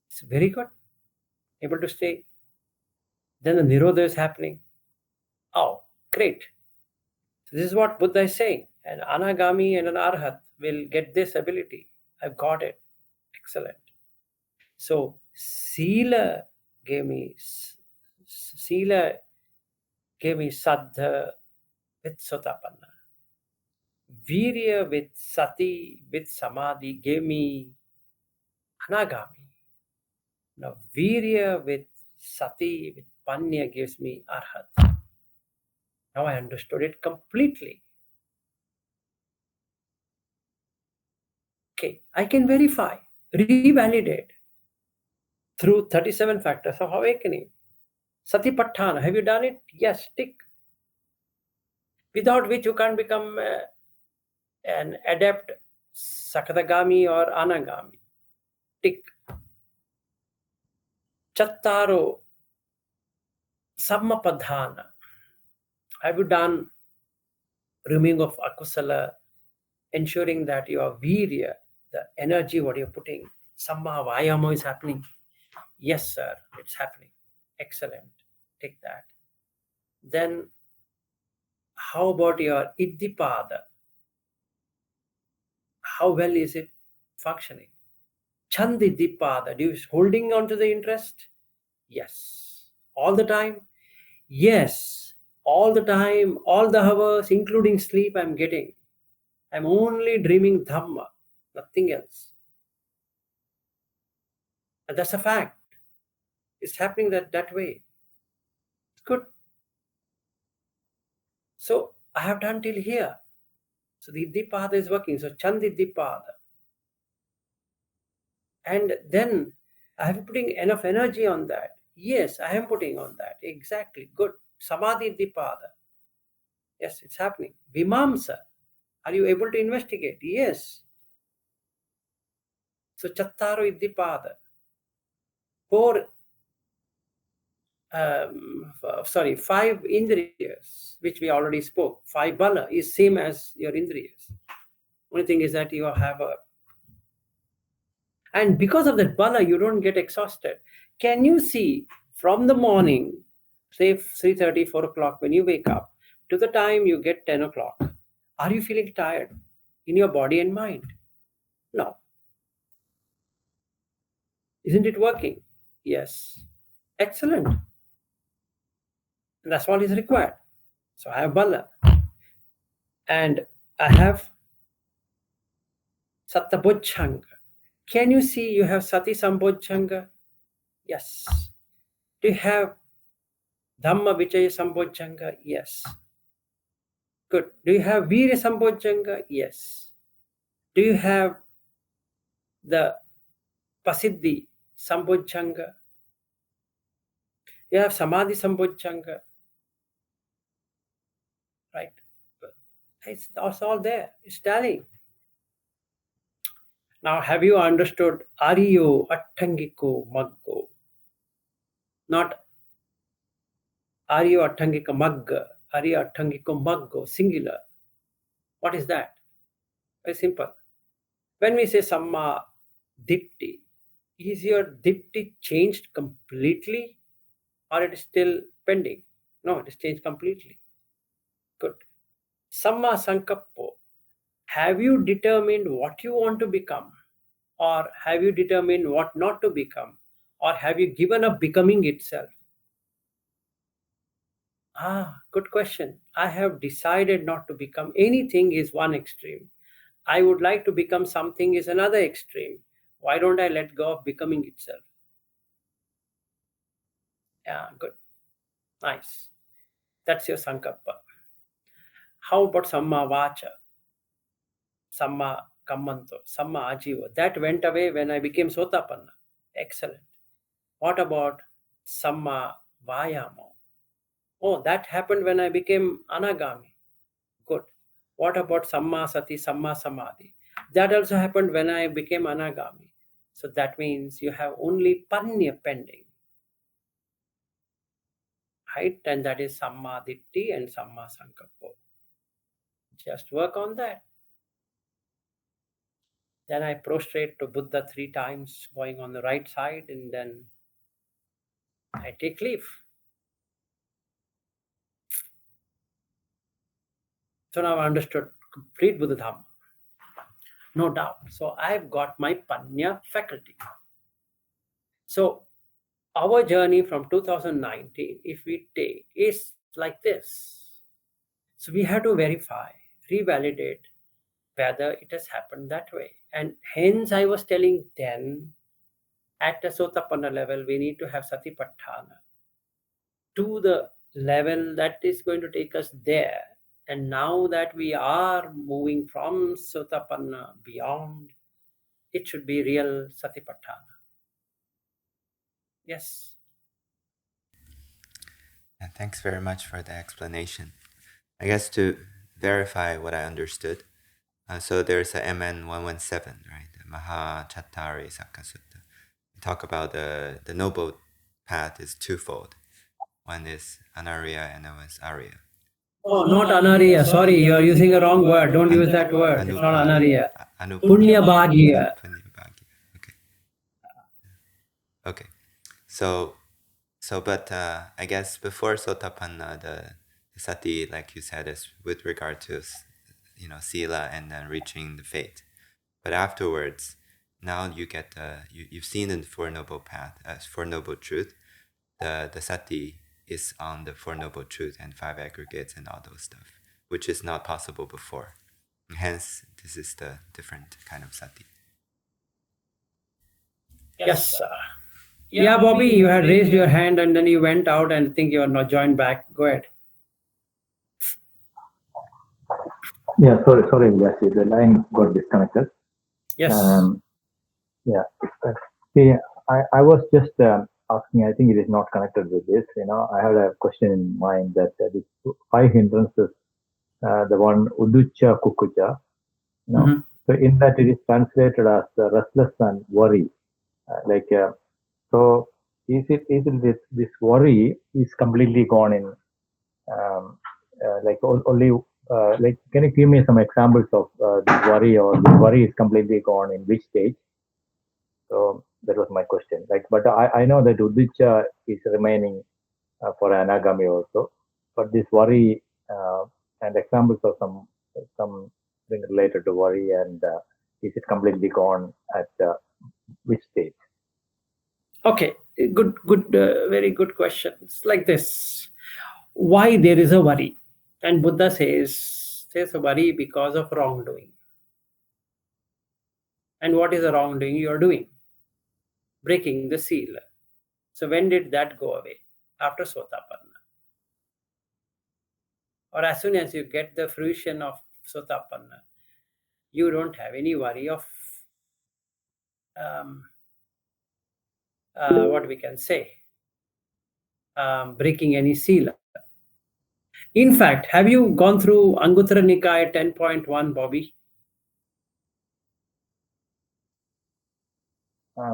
It's very good, able to stay. Then the nirodha is happening. Oh, great. So this is what Buddha is saying. An anagami and an arhat will get this ability. I've got it. Excellent. So Sila gave me saddha with Sotapanna. Virya with sati with samadhi gave me anagami. Now virya with sati with panya gives me arhat. Now I understood it completely. Okay, I can verify, revalidate through 37 factors of awakening. Satipatthana, have you done it? Yes, tick. Without which you can't become an adept Sakadagami or Anagami. Tick. Chattaro, Sammapadhana. Have you done removing of akusala, ensuring that your virya, the energy what you're putting, Samma Vayama is happening? Yes, sir, it's happening. Excellent. Take that. Then, how about your Iddipada? How well is it functioning? Chandidipada, do you holding on to the interest? Yes. All the time? Yes. All the time, all the hours, including sleep, I'm getting. I'm only dreaming Dhamma, nothing else. And that's a fact. It's happening that way. It's good. So I have done till here. So the Iddipada is working. So Chandidipada. And then I am putting enough energy on that. Yes, I am putting on that. Exactly. Good. Samadhi Dipada. Yes, it's happening. Vimamsa. Are you able to investigate? Yes. So Chattaro Iddipada. 5 indriyas, which we already spoke. 5 bala is same as your indriyas. Only thing is that you have a... And because of that bala, you don't get exhausted. Can you see from the morning say 3:30, 4 o'clock when you wake up, to the time you get 10 o'clock, are you feeling tired in your body and mind? No. Isn't it working? Yes. Excellent. And that's all is required. So I have Bala. And I have Satabodhanga. Can you see you have Sati Sambodhanga? Yes. Do you have Dhamma Vichaya Sambodhanga? Yes. Good. Do you have Virya Sambodhanga? Yes. Do you have the Pasiddhi Sambodhanga? You have Samadhi Sambodhanga? Right? It's all there. It's tallying. Now, have you understood Ariyo Attangiko Maggo? Not Ariyo Attangika Magga, Ariyo Attangiko Maggo, singular. What is that? Very simple. When we say Samma Dipti, is your Dipti changed completely or it is still pending? No, it is changed completely. Good. Samma Sankappo. Have you determined what you want to become? Or have you determined what not to become? Or have you given up becoming itself? Good question. I have decided not to become anything is one extreme. I would like to become something is another extreme. Why don't I let go of becoming itself? Yeah, good. Nice. That's your Sankappa. How about Samma Vacha? Samma Kammanto, Samma Ajiva. That went away when I became Sotapanna. Excellent. What about Samma Vayamo? Oh, that happened when I became Anagami. Good. What about Samma Sati, Samma Samadhi? That also happened when I became Anagami. So that means you have only Panya pending. Right? And that is Samma Ditti and Samma Sankappo. Just work on that. Then I prostrate to Buddha 3 times, going on the right side, and then I take leave. So now I understood complete Buddha Dhamma. No doubt. So I've got my Panya faculty. So our journey from 2019, if we take, is like this. So we have to verify, revalidate whether it has happened that way. And hence I was telling then, at the Sotapanna level, we need to have Satipatthana to the level that is going to take us there. And now that we are moving from Sotapanna beyond, it should be real Satipatthana. Yes. Yeah, thanks very much for the explanation. I guess to verify what I understood, so there's a MN 117, right? The Maha Chattari Sakka Sutta. We talk about the noble path is twofold. One is Anariya and one is Arya. Oh, not Anariya. Sorry, you are using a wrong word. Don't use that word. It's not Anariya. Punya Bhagya. Okay. Okay. So, but I guess before Sotapanna, the sati, like you said, is with regard to, sila and then reaching the fate. But afterwards, now you get you've seen in the Four Noble Path, Four Noble Truth, the sati is on the Four Noble Truth and 5 aggregates and all those stuff, which is not possible before. Hence, this is the different kind of sati. Yes, sir. Yeah, Bobby, you had raised your hand and then you went out and think you are not joined back. Go ahead. Yeah, sorry, Vyasi, the line got disconnected. Yes. Yeah. See, I was just asking, I think it is not connected with this. I had a question in mind that these 5 hindrances, the one Uducha Kukucha, so in that it is translated as restless and worry. So is it this worry is completely gone in, only, can you give me some examples of this worry, or this worry is completely gone in which stage? So that was my question. But I know that Uddhacca is remaining for anagami also. But this worry and examples of something related to worry and is it completely gone at which stage? Okay, good, very good question. It's like this: why there is a worry? And Buddha says there's a worry because of wrongdoing. And what is the wrongdoing you are doing? Breaking the seal. So when did that go away? After Sotapanna. Or as soon as you get the fruition of Sotapanna, you don't have any worry of what we can say, breaking any seal. In fact, have you gone through Anguttara Nikaya 10.1, Bobby?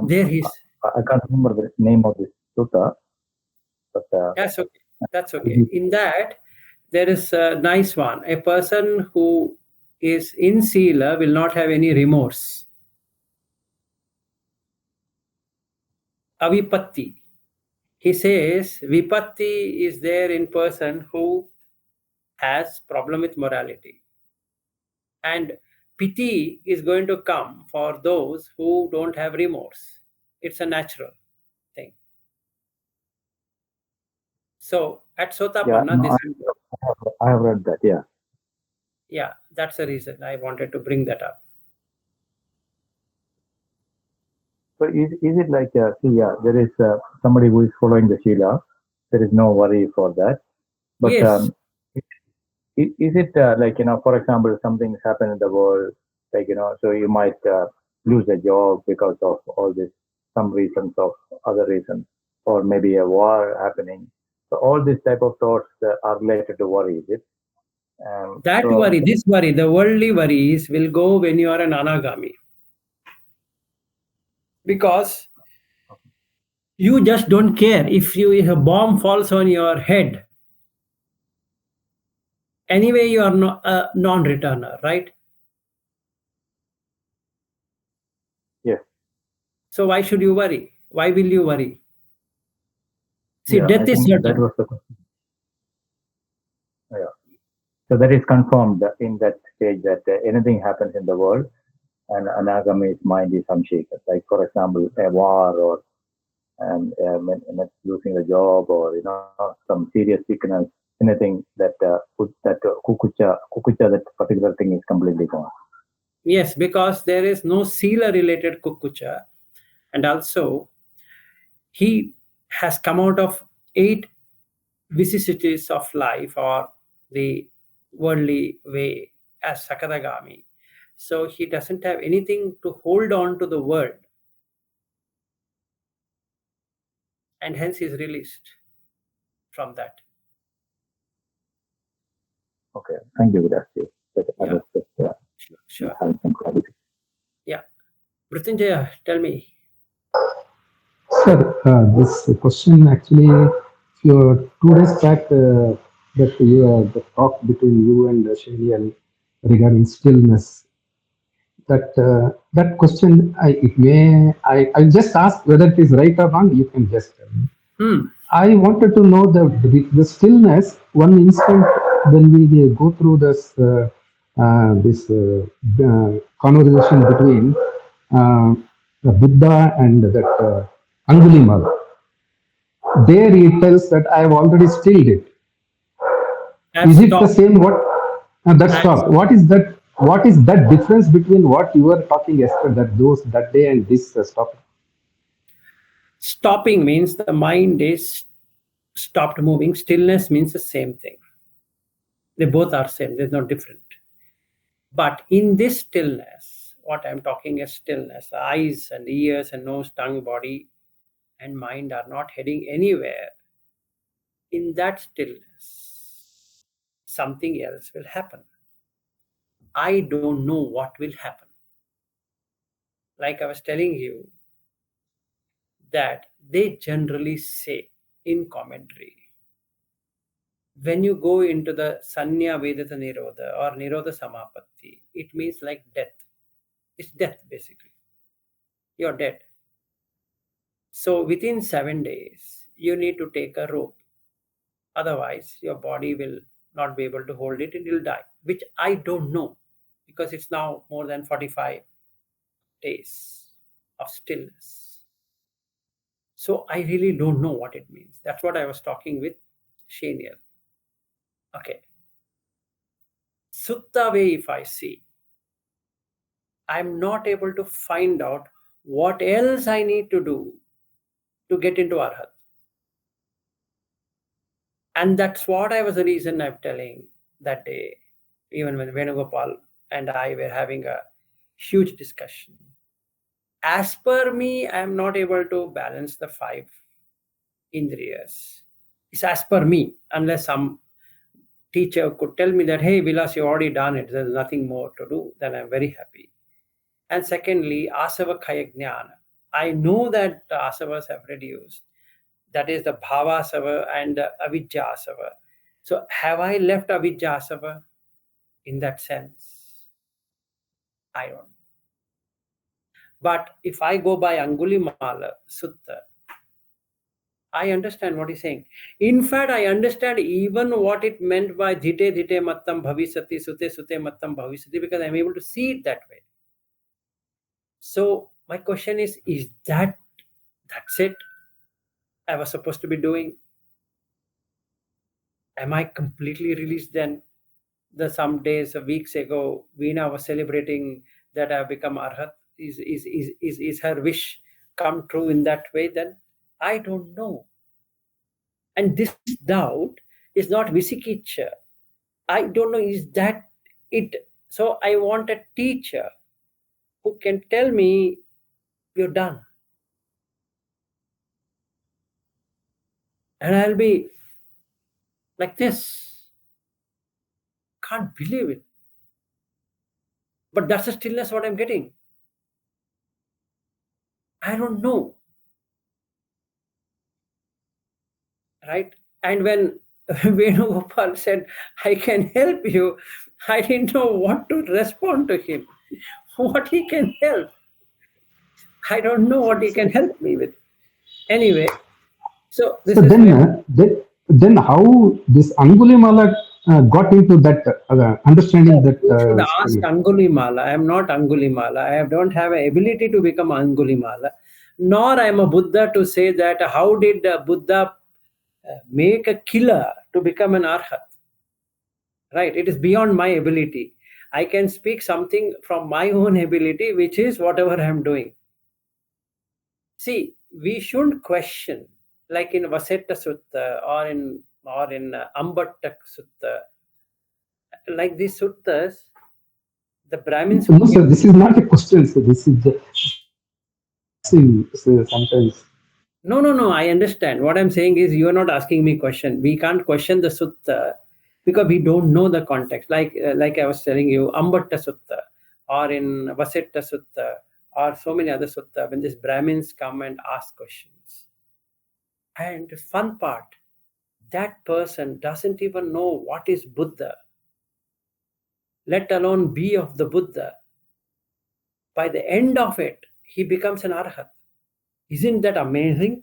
There is. I can't remember the name of this sutta, but That's okay. That's okay. In that, there is a nice one. A person who is in Sila will not have any remorse. Avipatti. He says Vipatti is there in person who has problem with morality. And piti is going to come for those who don't have remorse. It's a natural thing. So at Sotapanna, I have read that. Yeah, that's the reason I wanted to bring that up. So is it like there is somebody who is following the Shila, there is no worry for that. But Yes. Is it like, for example, something's happened in the world, like, so you might lose a job because of all this, some reasons of other reasons, or maybe a war happening. So all these type of thoughts are related to worry, is it? That worry, this worry, the worldly worries will go when you are an anagami. Because you just don't care if a bomb falls on your head. Anyway, you are a non-returner, right? Yes. So why should you worry? Why will you worry? See, Yeah, death is certain. that was the question. Yeah. So that is confirmed in that stage that anything happens in the world, and anagami's mind is unshaken. Like, for example, a war or losing a job, or some serious sickness, anything that kukucha, that particular thing is completely gone. Yes, because there is no Sila-related kukucha, and also he has come out of 8 vicissitudes of life or the worldly way as Sakadagami. So he doesn't have anything to hold on to the world, and hence he's released from that. Okay, thank you, Vidasi. Yeah. Sure. Having some clarity. Yeah. Mrityunjaya, tell me. Sir, this question actually, 2 days back, the talk between you and Shalian regarding stillness. That question, I'll just ask whether it is right or wrong. You can just tell me. I wanted to know the stillness. One instant when we go through this conversation between the Buddha and that Angulimal. There he tells that I have already stilled it. Is it the same? That's stop. What is that? What is that difference between what you were talking yesterday, that day, and this stopping? Stopping means the mind is stopped moving. Stillness means the same thing. They both are same. There's no different. But in this stillness, what I'm talking is stillness. The eyes and ears and nose, tongue, body, and mind are not heading anywhere. In that stillness, something else will happen. I don't know what will happen. Like I was telling you, that they generally say in commentary, when you go into the Sanya Vedata Nirodha or Nirodha Samapatti, it means like death. It's death basically. You're dead. So within 7 days, you need to take a rope Otherwise, your body will not be able to hold it and you'll die, which I don't know because it's now more than 45 days of stillness. So I really don't know what it means. That's what I was talking with Shaniel. Okay. Sutta way, if I see, I'm not able to find out what else I need to do to get into Arhat. And that's what I was the reason I'm telling that day, even when Venugopal and I were having a huge discussion. As per me, I'm not able to balance the 5 indriyas. It's as per me, unless some teacher could tell me that, hey, Vilas, you already done it, there's nothing more to do, then I'm very happy. And secondly, asava khaya jnana. I know that the asavas have reduced. That is the bhava asava and the avijja asava. So have I left avijja asava in that sense? I don't know. But if I go by Angulimala Sutta, I understand what he's saying. In fact, I understand even what it meant by dhite dhite mattam bhavisati, sute sute mattam bhavisati, because I'm able to see it that way. So my question is that's it I was supposed to be doing? Am I completely released then? Some days, weeks ago, Veena was celebrating that I have become Arhat. Is her wish come true in that way then? I don't know. And this doubt is not Visikicha. I don't know, is that it? So I want a teacher who can tell me, you're done. And I'll be like this. Can't believe it. But that's the stillness what I'm getting. I don't know. Right? And when Venugopal said, I can help you, I didn't know what to respond to him. What he can help. I don't know what he can help me with. Anyway, so this So is then how this Angulimala got into that understanding that you should ask stillness? Angulimala. I am not Angulimala. I don't have an ability to become Angulimala. Nor I am a Buddha to say that how did Buddha make a killer to become an Arhat. Right? It is beyond my ability. I can speak something from my own ability, which is whatever I am doing. See, we shouldn't question, like in Vasetta Sutta or in Ambatta Sutta, like these suttas, the Brahmins. No, sir, this is not a question. So this is sometimes. No. I understand. What I'm saying is, you are not asking me question. We can't question the sutta because we don't know the context. Like I was telling you, Ambatta Sutta or in Vasetta Sutta or so many other sutta, when these Brahmins come and ask questions. And the fun part, that person doesn't even know what is Buddha, let alone be of the Buddha. By the end of it, he becomes an Arhat. Isn't that amazing?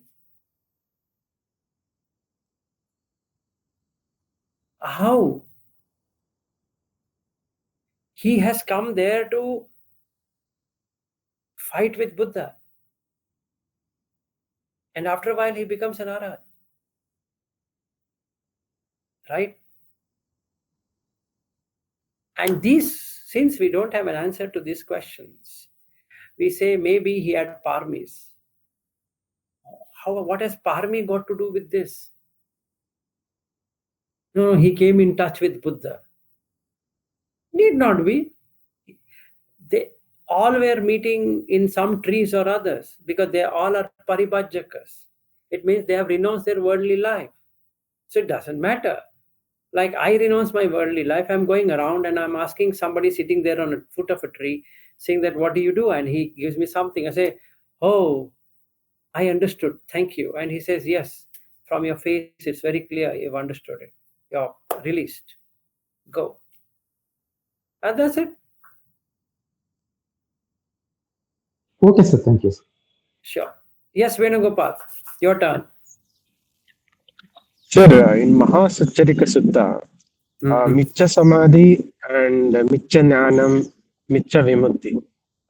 How? He has come there to fight with Buddha. And after a while, he becomes an Arhat. Right? And since we don't have an answer to these questions, we say maybe he had parmis. What has parmi got to do with this? No, he came in touch with Buddha. Need not be. They all were meeting in some trees or others because they all are paribhajyakas. It means they have renounced their worldly life. So it doesn't matter. Like I renounce my worldly life, I'm going around and I'm asking somebody sitting there on a foot of a tree, saying that, what do you do? And he gives me something. I say, oh, I understood. Thank you. And he says, yes, from your face, it's very clear you've understood it. You're released. Go. And that's it. Okay, sir. Thank you, sir. Sure. Yes, Venugopal, your turn. Sir, in Mahasacharika Sutta, Mhm. Micha Samadhi and Micha Jnanam, Micha Vimukti.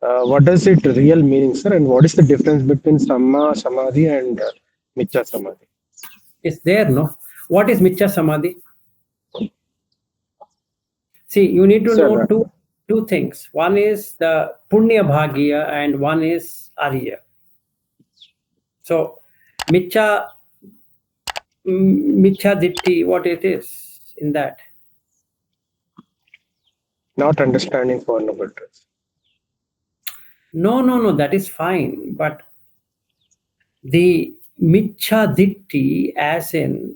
What does it real meaning, sir? And what is the difference between Samma Samadhi and Micha Samadhi? It's there, no? What is Micha Samadhi? See, you need to know Sir, two things. One is the Punya Bhagya and one is Arya. So, Micha, Micha Ditti, what it is in that? not understanding Four Noble Truths. No, that is fine. But the Micha Ditti, as in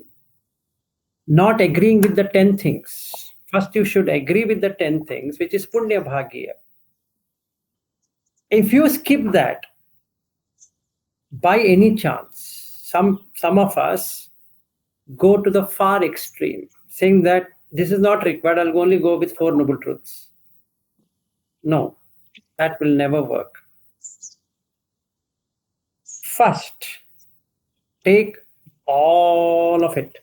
not agreeing with the 10 things. First, you should agree with the 10 things, which is Punya Bhagya. If you skip that, by any chance, some of us go to the far extreme, saying that this is not required, I'll only go with Four Noble Truths. No, that will never work. First, take all of it,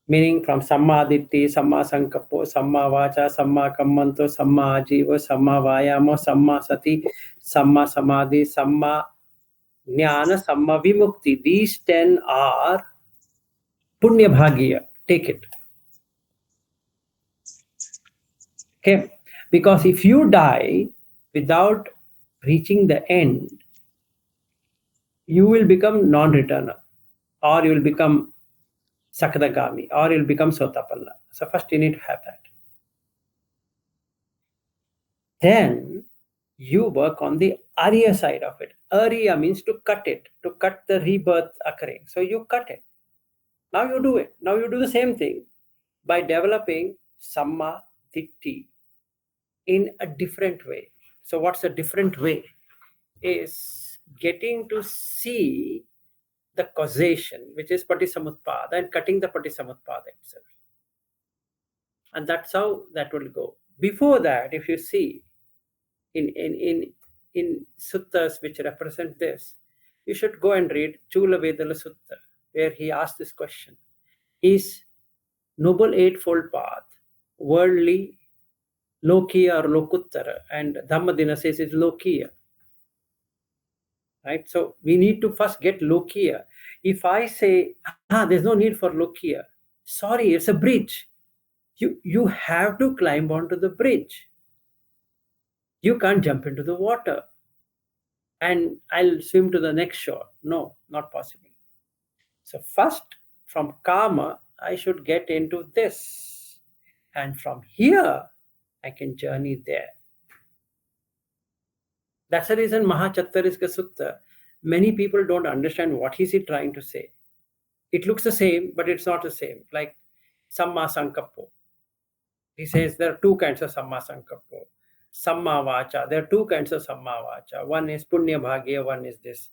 meaning from Samma Ditti, Samma Sankappo, Samma Vacha, Samma Kammanto, Samma Ajiva, Samma Vayamo, Samma Sati, Samma Samadhi, Samma Jnana, Samma Vimukti. These 10 are Punya Bhagya. Take it. Okay? Because if you die without reaching the end, you will become non-returner, or you will become Sakadagami, or you will become Sotapanna. So first you need to have that. Then you work on the Arya side of it. Arya means to cut it, to cut the rebirth occurring. So you cut it. Now you do it. Now you do the same thing by developing Samma Ditti in a different way. So what's a different way? Is getting to see the causation, which is Patisamutpada, and cutting the Patisamutpada itself. And that's how that will go. Before that, if you see in suttas which represent this, you should go and read Chula Vedala Sutta, where he asked this question: is Noble Eightfold Path worldly, Lokiya or Lokuttara? And Dhammadina says it's Lokiya. Right? So we need to first get Lokiya. If I say, there's no need for Lokiya, sorry, it's a bridge. You have to climb onto the bridge. You can't jump into the water and I'll swim to the next shore. No, not possible. So first, from karma, I should get into this. And from here, I can journey there. That's the reason Mahachattariska Sutta, many people don't understand what is he trying to say. It looks the same, but it's not the same. Like Samma Sankappo. He says there are two kinds of Samma Sankappo. Samma Vacha. There are two kinds of Samma Vacha. One is Punya Bhagya, one is this.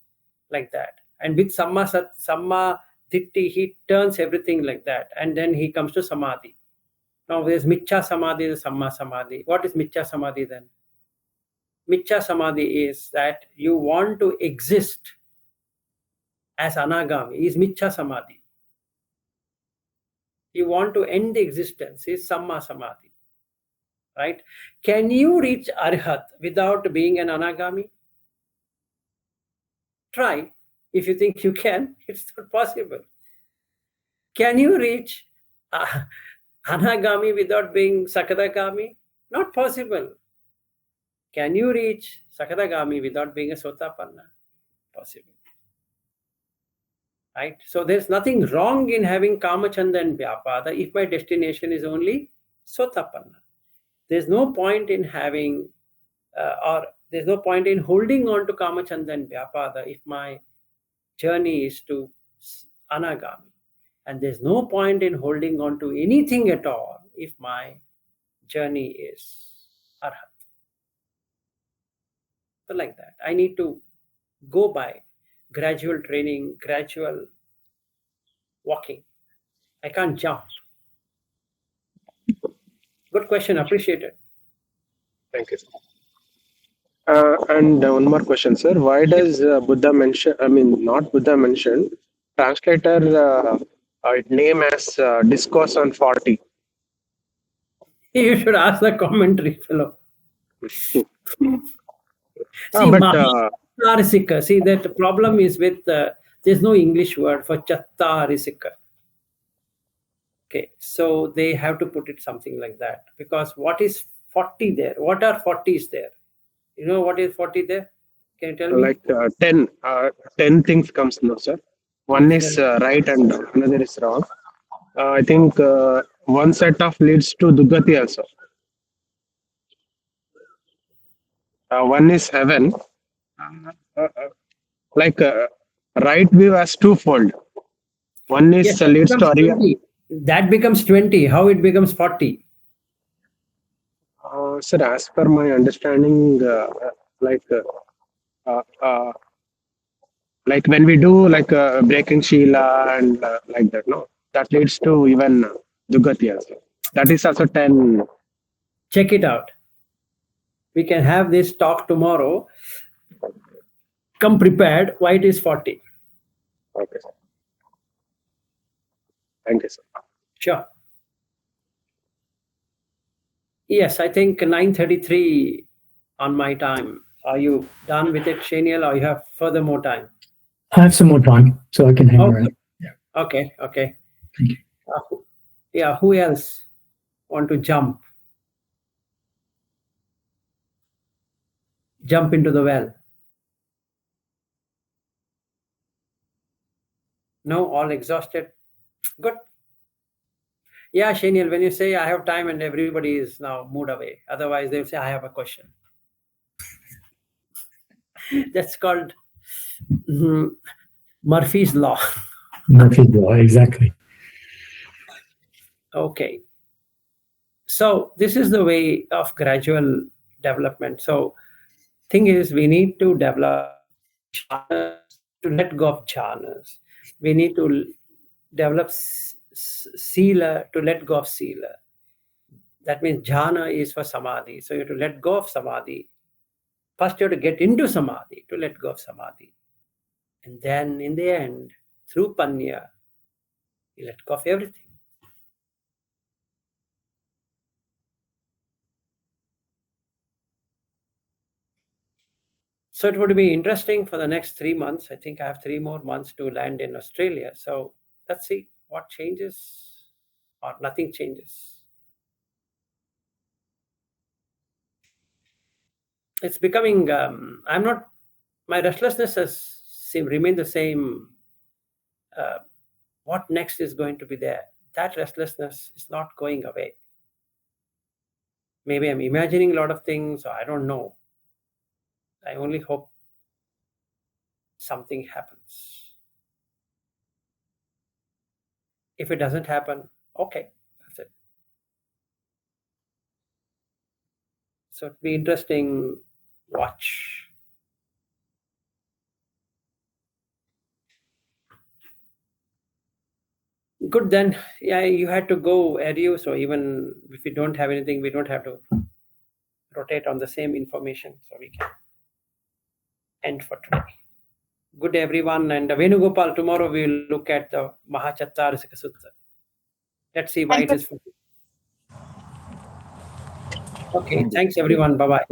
Like that. And with Samma Ditti, he turns everything like that. And then he comes to Samadhi. Now there's Micha Samadhi, the Samma Samadhi. What is Micha Samadhi then? Micha Samadhi is that you want to exist as Anagami, is Micha Samadhi. You want to end the existence, is Samma Samadhi. Right? Can you reach Arhat without being an Anagami? Try. If you think you can, it's not possible. Can you reach Anagami without being Sakadagami? Not possible. Can you reach Sakadagami without being a Sotapanna? Possible. Right? So there's nothing wrong in having Kamachanda and Vyapada if my destination is only Sotapanna. There's no point in having, or there's no point in holding on to Kamachanda and Vyapada if my journey is to Anagami. And there's no point in holding on to anything at all if my journey is Arhat. So like that. I need to go by gradual training, gradual walking. I can't jump. Good question, appreciated. Thank you, sir. And one more question, sir. Why does Buddha mention, not Buddha mention, translator It name as Discourse on 40. You should ask the commentary fellow. See, But Chattarisika. See, that the problem is with there's no English word for Chattarisika. Okay, so they have to put it something like that, because what is 40 there? What are 40s there? You know what is 40 there? Can you tell me? like 10 things comes now, sir. One is right and another is wrong. I think one set of leads to Dugati also. One is heaven. Like right view as twofold. One is Yes, that leads becomes to Arya. 20. That becomes 20. How it becomes 40? Sir, as per my understanding, like when we do like breaking Sheila and like that, no, that leads to even Dugati also. That is also 10. Check it out. We can have this talk tomorrow. Come prepared. Why it is 40? Okay, sir. Thank you, sir. Sure. Yes, I think 9:33 on my time. Are you done with it, Shaniel, or you have further more time? I have some more time, so I can hang Okay. around. Okay. Thank you. Yeah, who else want to jump? Jump into the well. No, all exhausted. Good. Yeah, Shaniel, when you say I have time and everybody is now moved away, otherwise they'll say I have a question. That's called Murphy's Law. Murphy's Law, exactly. Okay. So this is the way of gradual development. So thing is, we need to develop jhanas, to let go of jhanas. We need to develop sila, to let go of sila. That means jhana is for samadhi. So you have to let go of samadhi. First, you have to get into samadhi to let go of samadhi. And then in the end, through panya, you let go of everything. So it would be interesting for the next 3 months. I think I have 3 more months to land in Australia. So let's see what changes or nothing changes. It's becoming, my restlessness has remained the same. What next is going to be there? That restlessness is not going away. Maybe I'm imagining a lot of things, or I don't know. I only hope something happens. If it doesn't happen, okay, that's it. So it'll be interesting. Watch. Good then. Yeah, you had to go, Edu. So even if we don't have anything, we don't have to rotate on the same information. So we can end for today. Good everyone. And Venugopal, tomorrow we will look at the Mahachattarasika Sutta. Let's see why it is. Okay, thanks everyone. Bye-bye.